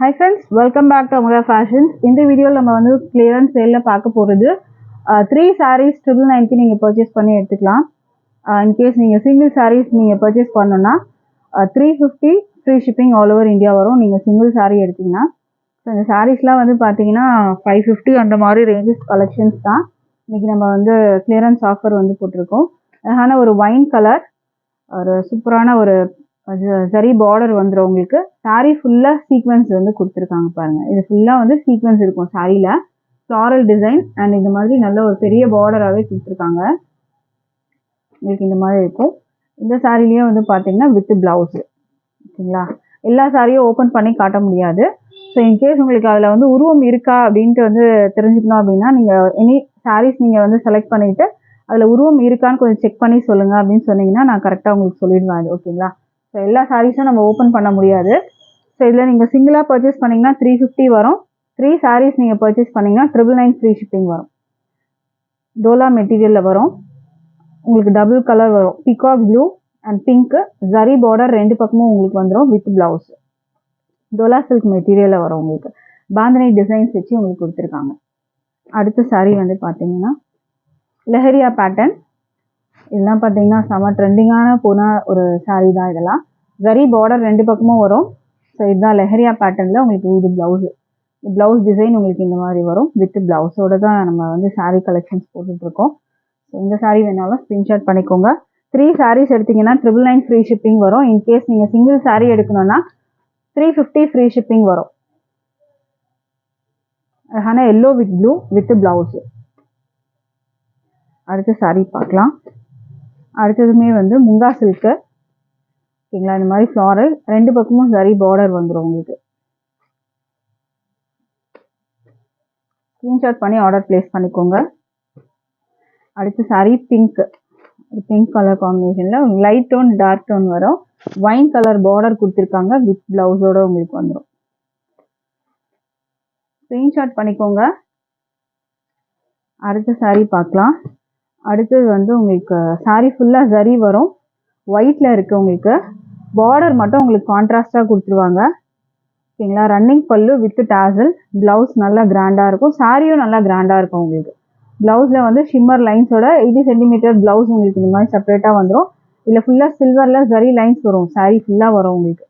Hi friends, welcome back to Amara Fashions. In the video நம்ம வந்து clearance sale பார்க்க போறது 3 sarees 999 க்கு நீங்க purchase பண்ணி எடுத்துக்கலாம். In case நீங்க single sarees நீங்க purchase பண்ணனும்னா 350 free shipping all over India வரும். நீங்க single saree எடுத்தீங்கன்னா இந்த sareesலாம் வந்து பாத்தீங்கன்னா 550 அந்த மாதிரி ranges collections தான். இன்னைக்கு நம்ம வந்து clearance offer வந்து போட்டுருக்கோம். அழகான ஒரு wine color ஒரு சூப்பரான ஒரு சரி பார்டர் வந்துரும் உங்களுக்கு. saree ஃபுல்லா சீக்வென்ஸ் வந்து கொடுத்திருக்காங்க பாருங்க. இது ஃபுல்லா வந்து சீக்வென்ஸ் இருக்கும் சாரியில. ஃப்ளாரல் டிசைன் அண்ட் இந்த மாதிரி நல்ல ஒரு பெரிய பார்டராவே கொடுத்திருக்காங்க. உங்களுக்கு இந்த மாதிரி இருக்கும். இந்த சாரிலயே வந்து பாத்தீங்கன்னா வித் பிளவுஸ். ஓகேங்களா? எல்லா சாரியும் ஓபன் பண்ணி காட்ட முடியாது. ஸோ இன்கேஸ் உங்களுக்கு அதுல வந்து உருவம் இருக்கா அப்படின்ட்டு வந்து தெரிஞ்சுக்கணும் அப்படின்னா நீங்க எனி சாரீஸ் நீங்க வந்து செலக்ட் பண்ணிட்டு அதுல உருவம் இருக்கான்னு கொஞ்சம் செக் பண்ணி சொல்லுங்க அப்படின்னு சொன்னீங்கன்னா நான் கரெக்டா உங்களுக்கு சொல்லிடுவேன். ஓகேங்களா? ஸோ எல்லா சாரீஸும் நம்ம ஓப்பன் பண்ண முடியாது. ஸோ இதில் நீங்கள் சிங்கிளாக பர்ச்சேஸ் பண்ணிங்கன்னா 350 வரும். 3 சாரீஸ் நீங்கள் பர்ச்சேஸ் பண்ணிங்கன்னா 999 ஃப்ரீ ஷிப்பிங் வரும். டோலா மெட்டீரியலில் வரும். உங்களுக்கு டபுள் கலர் வரும். Peacock blue and pink zari border ரெண்டு பக்கமும் உங்களுக்கு வந்துடும் வித் பிளவுஸ். டோலா சில்க் மெட்டீரியலில் வரும். உங்களுக்கு பாந்தனி டிசைன்ஸ் வச்சு உங்களுக்கு கொடுத்துருக்காங்க. அடுத்த சாரீ வந்து பார்த்தீங்கன்னா லெஹரியா பேட்டர்ன். இதெல்லாம் பார்த்தீங்கன்னா செம ட்ரெண்டிங்கான போன ஒரு சாரீ தான் இதெல்லாம். வெரி பார்டர் ரெண்டு பக்கமும் வரும். ஸோ இதுதான் லெஹரியா பேட்டர்னில் உங்களுக்கு இது ப்ளவுஸு. ப்ளவுஸ் டிசைன் உங்களுக்கு இந்த மாதிரி வரும். வித் ப்ளவுஸோட தான் நம்ம வந்து சாரீ கலெக்ஷன்ஸ் போட்டுட்ருக்கோம். ஸோ இந்த சாரீ வேணாலும் ஸ்க்ரீன்ஷாட் பண்ணிக்கோங்க. 3 சாரீஸ் எடுத்தீங்கன்னா 999 ஃப்ரீ ஷிப்பிங் வரும். இன்கேஸ் நீங்கள் சிங்கிள் சாரீ எடுக்கணும்னா 350 ஃப்ரீ ஷிப்பிங் வரும். அழகான yellow with blue with blouse. அடுத்த சாரீ பார்க்கலாம். அடுத்ததுமே வந்து முங்கா சில்க்கு. ஓகேங்களா? இந்த மாதிரி ஃப்ளாரல் ரெண்டு பக்கமும் சரி பார்டர் வந்துடும் உங்களுக்கு. ஸ்க்ரீன்ஷாட் பண்ணி ஆர்டர் பிளேஸ் பண்ணிக்கோங்க. அடுத்த சாரீ பிங்க். பிங்க் கலர் காம்பினேஷனில் லைட் டோன் டார்க் டோன் வரும். வைன் கலர் பார்டர் கொடுத்துருக்காங்க வித் பிளவுஸோட உங்களுக்கு வந்துடும். ஸ்க்ரீன்ஷாட் பண்ணிக்கோங்க. அடுத்த சாரீ பார்க்கலாம். அடுத்தது வந்து உங்களுக்கு சாரீ ஃபுல்லாக ஜரி வரும். ஒயிட்ல இருக்கு. உங்களுக்கு பார்டர் மட்டும் உங்களுக்கு கான்ட்ராஸ்டாக கொடுத்துருவாங்க. ஓகேங்களா? ரன்னிங் பல்லு வித் டாசல். பிளவுஸ் நல்லா கிராண்டாக இருக்கும். சாரியும் நல்லா கிராண்டாக இருக்கும். உங்களுக்கு பிளவுஸில் வந்து ஷிம்மர் லைன்ஸோட 80 சென்டிமீட்டர் பிளவுஸ் உங்களுக்கு இந்த மாதிரி செப்பரேட்டாக வந்துடும். இதில் ஃபுல்லாக சில்வரில் ஜரி லைன்ஸ் வரும். சாரீ ஃபுல்லாக வரும் உங்களுக்கு.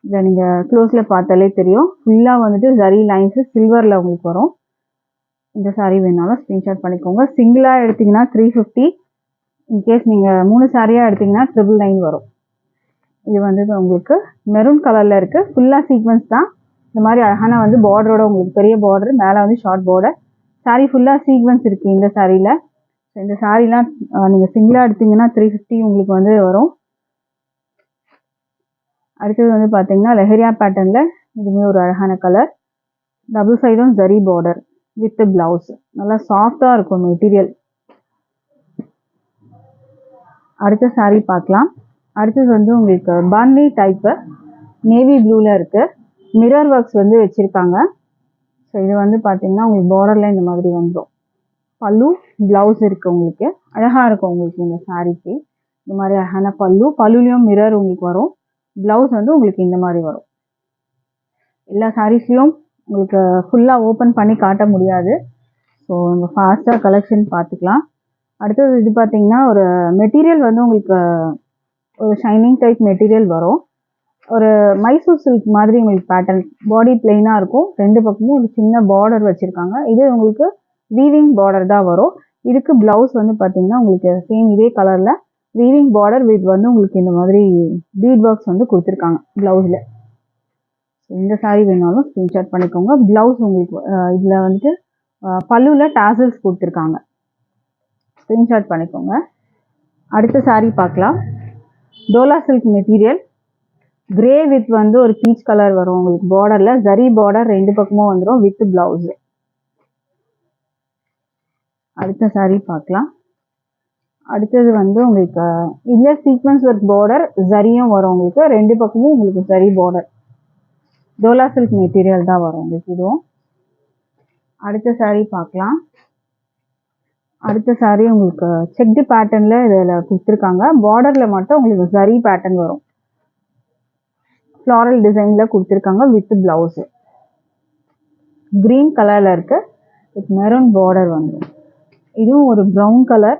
இதை நீங்கள் க்ளோஸில் பார்த்தாலே தெரியும். ஃபுல்லாக வந்துட்டு ஜரி லைன்ஸு சில்வரில் உங்களுக்கு வரும். இந்த சாரீ வேணாலும் ஸ்க்ரீன்ஷாட் பண்ணிக்கோங்க. சிங்கிளாக எடுத்தீங்கன்னா 350. இன்கேஸ் நீங்கள் 3 சாரியாக எடுத்தீங்கன்னா 999 வரும். இது வந்து உங்களுக்கு மெரூன் கலரில் இருக்குது. ஃபுல்லாக சீக்வன்ஸ் தான். இந்த மாதிரி அழகான வந்து பார்டரோட உங்களுக்கு பெரிய பார்டர், மேலே வந்து ஷார்ட் பார்டர். சாரீ ஃபுல்லாக சீக்வன்ஸ் இருக்குது இந்த சாரியில். இந்த சாரீலாம் நீங்கள் சிங்கிளாக எடுத்தீங்கன்னா 350 உங்களுக்கு வந்து வரும். அடுத்தது வந்து பார்த்தீங்கன்னா லெஹரியா பேட்டர்னில் இதுவுமே ஒரு அழகான கலர். டபுள் சைடும் ஜரி பார்டர் வித் பிளவுஸ். நல்லா சாஃப்டாக இருக்கும் மெட்டீரியல். அடுத்த சாரீ பார்க்கலாம். அடுத்தது வந்து உங்களுக்கு பாந்தி டைப்பு நேவி ப்ளூவில் இருக்குது. மிரர் ஒர்க்ஸ் வந்து வச்சுருக்காங்க. ஸோ இது வந்து பார்த்தீங்கன்னா உங்களுக்கு பார்டரில் இந்த மாதிரி வந்துடும். பல்லு ப்ளவுஸ் இருக்குது உங்களுக்கு. அழகாக இருக்கும் உங்களுக்கு இந்த சாரீக்கு. இந்த மாதிரி அழகான பல்லுலேயும் மிரர் உங்களுக்கு வரும். ப்ளவுஸ் வந்து உங்களுக்கு இந்த மாதிரி வரும். எல்லா சாரீஸ்லையும் உங்களுக்கு ஃபுல்லாக ஓப்பன் பண்ணி காட்ட முடியாது. ஸோ நம்ம ஃபாஸ்ட்டாக கலெக்ஷன் பார்த்துக்கலாம். அடுத்தது இது பார்த்தீங்கன்னா ஒரு மெட்டீரியல் வந்து உங்களுக்கு ஒரு ஷைனிங் டைப் மெட்டீரியல் வரும். ஒரு மைசூர் சில்க் மாதிரி உங்களுக்கு பேட்டர்ன். பாடி பிளெயினாக இருக்கும். ரெண்டு பக்கமும் ஒரு சின்ன பார்டர் வச்சுருக்காங்க. இது உங்களுக்கு வீவிங் பார்டர் தான் வரும். இதுக்கு ப்ளவுஸ் வந்து பார்த்தீங்கன்னா உங்களுக்கு சேம் இதே கலரில் வீவிங் பார்டர் வித் வந்து உங்களுக்கு இந்த மாதிரி பீட் ஒர்க்ஸ் வந்து கொடுத்துருக்காங்க ப்ளவுஸில். இந்த சாரீ வேணாலும் ஸ்க்ரீன்ஷாட் பண்ணிக்கோங்க. ப்ளவுஸ் உங்களுக்கு இதில் வந்துட்டு பல்லுவில் டாசல்ஸ் கொடுத்துருக்காங்க. ஸ்க்ரீன்ஷாட் பண்ணிக்கோங்க. அடுத்த சாரீ பார்க்கலாம். Dola silk material. Grey with வந்து ஒரு பீச் கலர் வரும் உங்களுக்கு. பார்டரில் ஜரி பார்டர் ரெண்டு பக்கமும் வந்துடும் வித் பிளவுஸ். அடுத்த சாரீ பார்க்கலாம். அடுத்தது வந்து உங்களுக்கு இதில் சீக்வன்ஸ் ஒர்க் பார்டர் ஜரியும் வரும் உங்களுக்கு. ரெண்டு பக்கமும் உங்களுக்கு zari border. Dola silk material தான் வரும் உங்களுக்கு இதுவும். அடுத்த சாரீ பார்க்கலாம். அடுத்த சாரீ உங்களுக்கு செக்டு பேட்டர்னில் இதில் கொடுத்துருக்காங்க. பார்டரில் மட்டும் உங்களுக்கு ஜரி பேட்டர்ன் வரும். ஃப்ளாரல் டிசைனில் கொடுத்துருக்காங்க வித் பிளவுஸு. கிரீன் கலரில் இருக்கு. வித் மெரூன் பார்டர் வந்துடும். இதுவும் ஒரு ப்ரௌன் கலர்.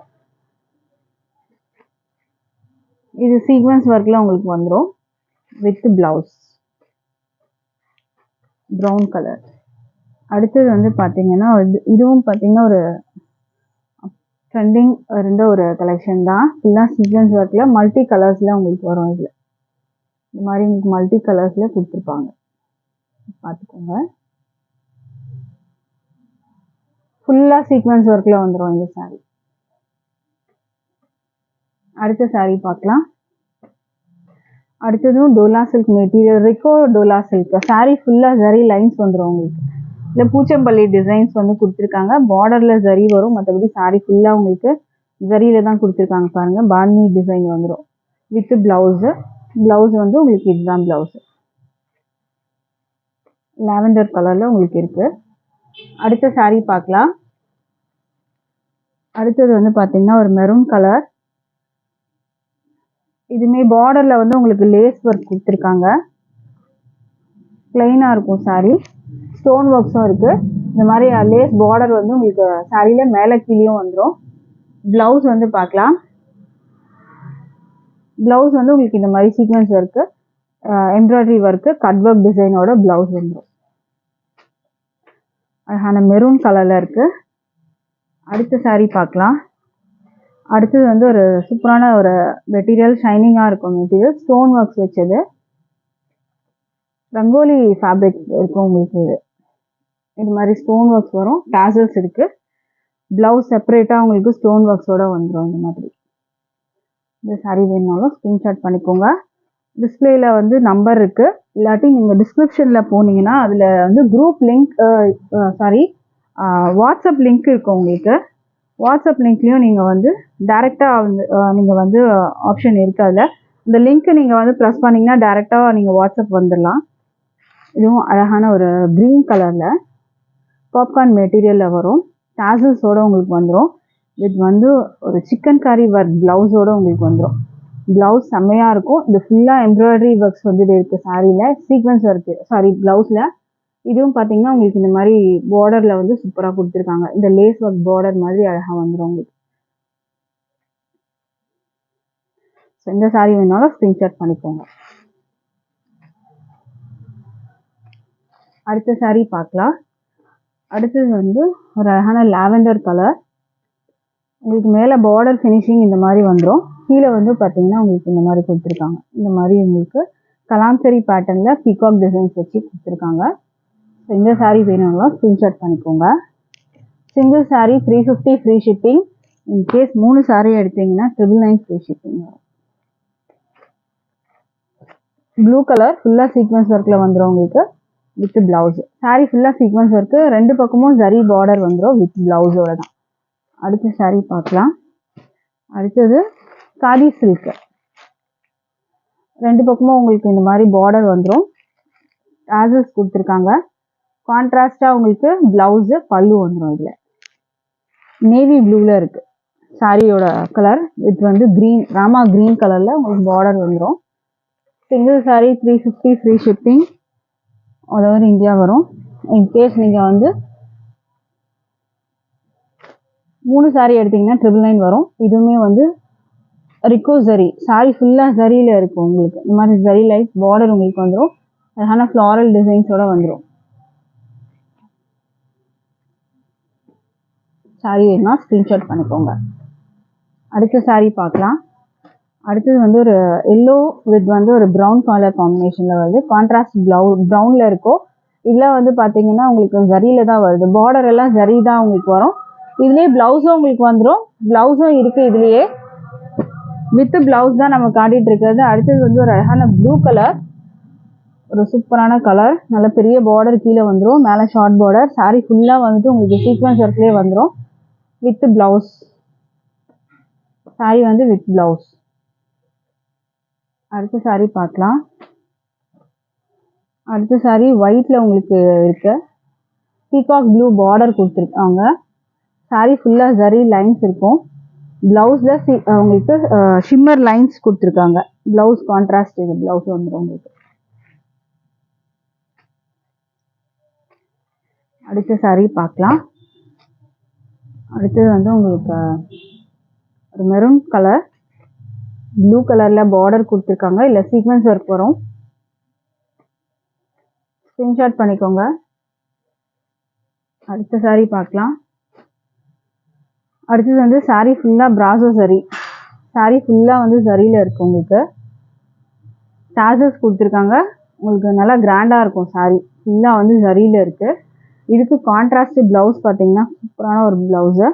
இது சீக்வன்ஸ் ஒர்க்கில் உங்களுக்கு வந்துடும் வித் ப்ளவுஸ் ப்ரௌன் கலர். அடுத்தது வந்து பார்த்தீங்கன்னா இதுவும் பார்த்தீங்கன்னா ஒரு ட்ரெண்டிங் இருந்த ஒரு கலெக்ஷன் தான். ஃபுல்லாக சீக்வன்ஸ் ஒர்க்கில் மல்டி கலர்ஸில் உங்களுக்கு வரும். இதில் இந்த மாதிரி உங்களுக்கு மல்டி கலர்ஸில் கொடுத்துருப்பாங்க, பார்த்துக்கோங்க. ஃபுல்லாக சீக்வன்ஸ் ஒர்க்கில் வந்துடும் இந்த சாரீ. அடுத்த சாரீ பார்க்கலாம். அடுத்ததும் Dola silk material, ரிக்கோ Dola silk. Sari ஃபுல்லாக ஜரி லைன்ஸ் வந்துடும் உங்களுக்கு. இல்லை பூச்சம்பள்ளி டிசைன்ஸ் வந்து கொடுத்துருக்காங்க. பார்டரில் ஜரி வரும், மற்றபடி சாரீ ஃபுல்லாக உங்களுக்கு ஜரியில தான் கொடுத்துருக்காங்க. பாருங்கள், பாட்னி டிசைன் வந்துடும் வித் ப்ளவுஸு. ப்ளவுஸ் வந்து உங்களுக்கு இதுதான் ப்ளவுஸு. லாவெண்டர் கலரில் உங்களுக்கு இருக்குது. அடுத்த சாரீ பார்க்கலாம். அடுத்தது வந்து பார்த்தீங்கன்னா ஒரு மெரூன் கலர். இதுமே பார்டரில் வந்து உங்களுக்கு லேஸ் ஒர்க் கொடுத்துருக்காங்க. பிளெயினாக இருக்கும் சாரீ. ஸ்டோன் ஒர்க்ஸும் இருக்குது. இந்த மாதிரி லேஸ் பார்டர் வந்து உங்களுக்கு சாரியில் மேலே கீழேயும் வந்துடும். ப்ளவுஸ் வந்து பார்க்கலாம். ப்ளவுஸ் வந்து உங்களுக்கு இந்த மாதிரி sequence work, embroidery work, cut work டிசைனோட ப்ளவுஸ் வந்துடும். அழகான மெரூன் கலரில் இருக்குது. அடுத்த சாரீ பார்க்கலாம். அடுத்தது வந்து ஒரு சூப்பரான ஒரு மெட்டீரியல், ஷைனிங்காக இருக்கும் மெட்டீரியல், ஸ்டோன் ஒர்க்ஸ் வச்சது. ரங்கோலி ஃபேப்ரிக் இருக்கும் உங்களுக்கு. இது மாதிரி ஸ்டோன் ஒர்க்ஸ் வரும், டாசல்ஸ் இருக்குது. ப்ளவுஸ் செப்பரேட்டாக உங்களுக்கு ஸ்டோன் ஒர்க்ஸோடு வந்துடும். இந்த மாதிரி இந்த சாரீ வேணுனாலும் ஸ்க்ரீன்ஷாட் பண்ணிக்கோங்க. டிஸ்பிளேயில் வந்து நம்பர் இருக்குது, இல்லாட்டி நீங்கள் டிஸ்கிரிப்ஷனில் போனீங்கன்னா அதில் வந்து குரூப் லிங்க், வாட்ஸ்அப் லிங்க் இருக்கும் உங்களுக்கு. வாட்ஸ்அப் லிங்க்லேயும் நீங்கள் வந்து டேரெக்டாக வந்து நீங்கள் வந்து ஆப்ஷன் இருக்குது அதில். இந்த லிங்க்கை நீங்கள் வந்து ப்ரெஸ் பண்ணிங்கன்னா டேரெக்டாக நீங்கள் வாட்ஸ்அப் வந்துடலாம். இதுவும் அழகான ஒரு க்ரீன் கலரில் பாப்கார்ன் மெட்டீரியலில் வரும். டாசல்ஸோடு உங்களுக்கு வந்துடும். இது வந்து ஒரு சிக்கன் காரி ஒர்க் ப்ளவுஸோடு உங்களுக்கு வந்துடும். ப்ளவுஸ் செம்மையாக இருக்கும். இது ஃபுல்லாக எம்ப்ராய்டரி ஒர்க்ஸ் வந்துட்டு இருக்குது சாரியில், சீக்வன்ஸ் ஒர்க்கு ப்ளவுஸில். இதுவும் பார்த்தீங்கன்னா உங்களுக்கு இந்த மாதிரி பார்டரில் வந்து சூப்பராக கொடுத்துருக்காங்க. இந்த லேஸ் ஒர்க் பார்டர் மாதிரி அழகாக வந்துடும் உங்களுக்கு. ஸோ இந்த சாரீ வேணாலும் ஸ்க்ரீன்ஷாட் பண்ணிக்கோங்க. அடுத்த சாரீ பார்க்கலாம். அடுத்தது வந்து ஒரு அழகான லாவெண்டர் கலர். உங்களுக்கு மேலே பார்டர் ஃபினிஷிங் இந்த மாதிரி வந்துடும். கீழே வந்து பார்த்தீங்கன்னா உங்களுக்கு இந்த மாதிரி கொடுத்துருக்காங்க. இந்த மாதிரி உங்களுக்கு கலாம்சரி பேட்டர்னில் பீகாக் டிசைன்ஸ் வச்சு கொடுத்துருக்காங்க. ஸோ இந்த சாரீ வேணும்னா ஸ்க்ரீன்ஷாட் பண்ணிக்கோங்க. Single sari 350 free shipping. In case 3 sari எடுத்தீங்கன்னா 999 ஃப்ரீ ஷிப்பிங் வரும். ப்ளூ கலர் ஃபுல்லாக சீக்வன்ஸ் ஒர்க்கில் வந்துடும் உங்களுக்கு வித் ப்ளவுஸ். சாரீ ஃபுல்லாக சீக்வன்ஸ் ஒர்க்கு, 2 பக்கமும் ஜரி பார்டர் வந்துடும் வித் ப்ளவுஸோட தான். அடுத்த சாரீ பார்க்கலாம். அடுத்தது காதி சில்க். 2 பக்கமும் உங்களுக்கு இந்த மாதிரி பார்டர் வந்துடும். டாசல்ஸ் கொடுத்துருக்காங்க. கான்ட்ராஸ்டாக உங்களுக்கு ப்ளவுஸு, பல்லு வந்துடும். இதில் நேவி ப்ளூவில் இருக்குது சாரியோட கலர். இது வந்து க்ரீன், ராமா க்ரீன் கலரில் உங்களுக்கு பார்டர் வந்துடும். Single sari 350 free shipping, all over India வரும். இன்கேஸ் நீங்கள் வந்து 3 சாரீ எடுத்தீங்கன்னா 999 வரும். இதுவுமே வந்து ரிக்கோ ஜரி, சாரீ ஃபுல்லாக ஜரியில் இருக்கும் உங்களுக்கு. இந்த மாதிரி ஜரி லைட் பார்டர் உங்களுக்கு வந்துடும். அழகான ஃப்ளாரல் டிசைன்ஸோட வந்துடும். சாரீ வேணும்னா ஸ்க்ரீன்ஷாட் பண்ணிக்கோங்க. அடுத்த சாரீ பார்க்கலாம். அடுத்தது வந்து ஒரு எல்லோ வித் வந்து ஒரு ப்ரௌன் கலர் காம்பினேஷனில் வருது. கான்ட்ராஸ்ட் ப்ரௌனில் இருக்கும். இதில் வந்து பார்த்தீங்கன்னா உங்களுக்கு ஜரியில் தான் வருது. பார்டர் எல்லாம் ஜரி தான் உங்களுக்கு வரும். இதுலேயே ப்ளவுஸும் உங்களுக்கு வந்துடும். ப்ளவுஸும் இருக்குது இதுலேயே. வித் ப்ளவுஸ் தான் நம்ம காட்டிகிட்டு இருக்கிறது. அடுத்தது வந்து ஒரு அழகான ப்ளூ கலர், ஒரு சூப்பரான கலர். நல்ல பெரிய பார்டர் கீழே வந்துடும், மேலே ஷார்ட் பார்டர். சாரீ ஃபுல்லாக வந்துட்டு உங்களுக்கு சீக்வன்ஸ் ஒர்க்லேயே வந்துடும் வித் ப்ளவுஸ். சாரீ வந்து வித் ப்ளவுஸ். அடுத்த சாரீ பார்க்கலாம். அடுத்த சாரீ ஒயிட்டில் உங்களுக்கு இருக்கு. பீகாக் ப்ளூ பார்டர் கொடுத்துருக்காங்க. சாரீ ஃபுல்லாக ஜரி லைன்ஸ் இருக்கும். ப்ளவுஸில் உங்களுக்கு ஷிம்மர் லைன்ஸ் கொடுத்துருக்காங்க. ப்ளவுஸ் கான்ட்ராஸ்ட், இது ப்ளவுஸ் வந்துடும் உங்களுக்கு. அடுத்த saree பார்க்கலாம். அடுத்தது வந்து உங்களுக்கு ஒரு மெரூன் கலர், ப்ளூ கலர்ல பார்டர் கொடுத்துருக்காங்க. இல்லை சீக்வன்ஸ் ஒர்க் வரும். ஸ்க்ரீன்ஷாட் பண்ணிக்கோங்க. அடுத்த saree பார்க்கலாம். அடுத்தது வந்து saree ஃபுல்லாக பிராசோ saree. saree ஃபுல்லாக வந்து சரியில் இருக்குது. உங்களுக்கு டாசல்ஸ் கொடுத்துருக்காங்க. உங்களுக்கு நல்லா கிராண்டாக இருக்கும். saree ஃபுல்லாக வந்து சரியில் இருக்குது. இதுக்கு கான்ட்ராஸ்ட் ப்ளவுஸ் பார்த்தீங்கன்னா சூப்பரான ஒரு ப்ளவுஸு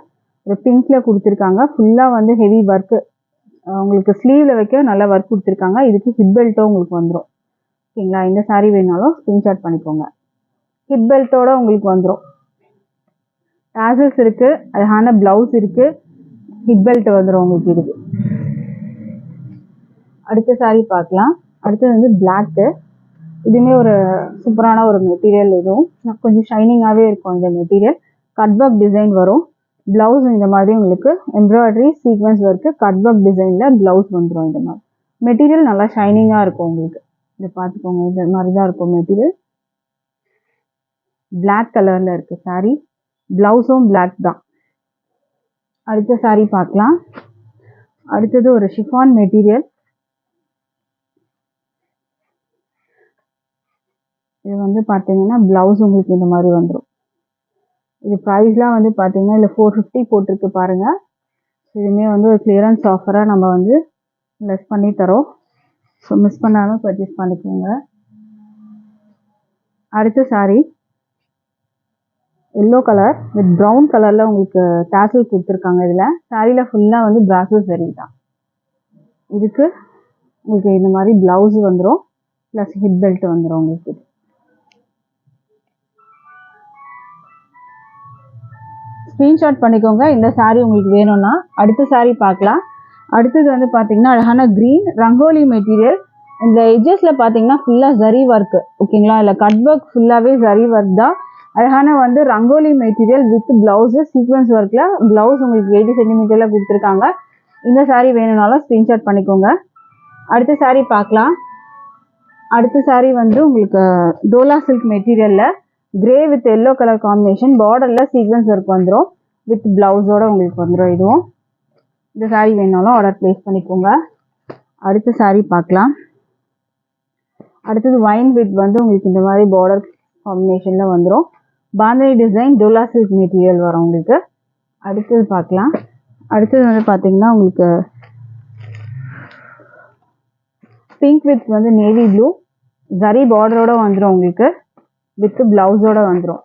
ஒரு பிங்க்கில் கொடுத்துருக்காங்க. ஃபுல்லாக வந்து ஹெவி ஒர்க்கு. உங்களுக்கு ஸ்லீவில் வைக்க நல்லா ஒர்க் கொடுத்துருக்காங்க. இதுக்கு ஹிப் பெல்ட்டும் உங்களுக்கு வந்துடும். ஓகேங்களா? இந்த saree வேணாலும் ஸ்க்ரீன்ஷாட் பண்ணிக்கோங்க. ஹிப் பெல்ட்டோட உங்களுக்கு வந்துடும். டாசல்ஸ் இருக்குது, அழகான ப்ளவுஸ் இருக்குது, ஹிப் பெல்ட் வந்துடும் உங்களுக்கு. இதுக்கு அடுத்த saree பார்க்கலாம். அடுத்தது வந்து பிளாக்கு. இதுவுமே ஒரு சூப்பரான ஒரு மெட்டீரியல். இதுவும் கொஞ்சம் ஷைனிங்காகவே இருக்கும். இந்த மெட்டீரியல் கட் ஒர்க் டிசைன் வரும். ப்ளவுஸ் இந்த மாதிரி உங்களுக்கு embroidery sequence work cut work டிசைனில் ப்ளவுஸ் வந்துடும். இந்த மாதிரி மெட்டீரியல் நல்லா ஷைனிங்காக இருக்கும் உங்களுக்கு. இதை பார்த்துக்கோங்க. இந்த மாதிரி தான் இருக்கும் மெட்டீரியல். பிளாக் கலரில் இருக்குது saree. ப்ளவுஸும் பிளாக் தான். அடுத்த saree பார்க்கலாம். அடுத்தது ஒரு ஷிஃபான் மெட்டீரியல். இது வந்து பார்த்தீங்கன்னா ப்ளவுஸ் உங்களுக்கு இந்த மாதிரி வந்துடும். இது ப்ரைஸ்லாம் வந்து பார்த்தீங்கன்னா இல்லை 450 போட்டிருக்கு பாருங்கள். இதுவுமே வந்து ஒரு கிளியரன்ஸ் ஆஃபராக நம்ம வந்து லெஸ் பண்ணி தரோம். ஸோ மிஸ் பண்ணாமல் பர்ச்சேஸ் பண்ணிக்கோங்க. அடுத்த saree yellow colour with brown கலரில் உங்களுக்கு டாசல் கொடுத்துருக்காங்க. இதில் சாரியில் ஃபுல்லாக வந்து பிராசோ saree தான். இதுக்கு உங்களுக்கு இந்த மாதிரி ப்ளவுஸ் வந்துடும், ப்ளஸ் ஹிப் பெல்ட் வந்துடும் உங்களுக்கு. ஸ்க்ரீன்ஷாட் பண்ணிக்கோங்க இந்த saree உங்களுக்கு வேணும்னா. அடுத்த saree பார்க்கலாம். அடுத்தது வந்து பார்த்தீங்கன்னா அழகான க்ரீன் ரங்கோலி மெட்டீரியல். இந்த எட்ஜஸில் பார்த்தீங்கன்னா ஃபுல்லாக ஜரி ஒர்க்கு. ஓகேங்களா? இல்லை கட் ஒர்க் ஃபுல்லாகவே ஜரி ஒர்க் தான். அழகான வந்து rangoli material with blouse sequence ஒர்க்கில் ப்ளவுஸ் உங்களுக்கு 80 சென்டிமீட்டரில் கொடுத்துருக்காங்க. இந்த saree வேணும்னாலும் ஸ்க்ரீன்ஷாட் பண்ணிக்கோங்க. அடுத்த saree பார்க்கலாம். அடுத்த saree வந்து உங்களுக்கு டோலா சில்க் மெட்டீரியலில் grey with yellow colour combination, பார்டரில் சீக்வன்ஸ் ஒர்க் வந்துடும் வித் ப்ளவுஸோடு உங்களுக்கு வந்துடும். இதுவும் இந்த saree வேணாலும் ஆர்டர் ப்ளேஸ் பண்ணிக்கோங்க. அடுத்த saree பார்க்கலாம். அடுத்தது வைன் வித் வந்து உங்களுக்கு இந்த மாதிரி பார்டர் காம்பினேஷனில் வந்துடும். Bandhani design Dola silk material வரும் உங்களுக்கு. அடுத்தது பார்க்கலாம். அடுத்தது வந்து பார்த்தீங்கன்னா உங்களுக்கு பிங்க் வித் வந்து நேவி ப்ளூ ஜரி பார்டரோடு வந்துடும் உங்களுக்கு வித் ப்ளவுஸோடு வந்துடும்.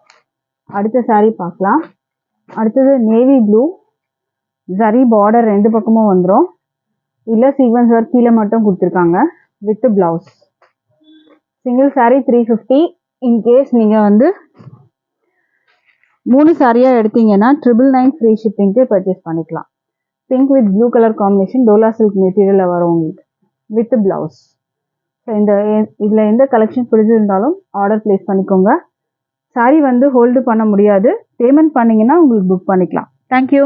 அடுத்த saree பார்க்கலாம். அடுத்தது நேவி ப்ளூ ஜரி பார்டர் ரெண்டு பக்கமும் வந்துடும். இல்லை சீக்வன்ஸ் ஒர்க் கீழே மட்டும் கொடுத்துருக்காங்க with blouse. Single saree 350. In case நீங்கள் வந்து 3 சாரியாக எடுத்தீங்கன்னா 999 ஃப்ரீ ஷிப்பிங்க்கு பர்ச்சேஸ் பண்ணிக்கலாம். Pink with blue colour combination Dola silk மெட்டீரியலில் வரும் உங்களுக்கு வித் ப்ளவுஸ். ஸோ இதில் எந்த கலெக்ஷன் பிடிச்சிருந்தாலும் ஆர்டர் ப்ளேஸ் பண்ணிக்கோங்க. saree வந்து ஹோல்டு பண்ண முடியாது. பேமெண்ட் பண்ணிங்கன்னா உங்களுக்கு புக் பண்ணிக்கலாம். தேங்க்யூ.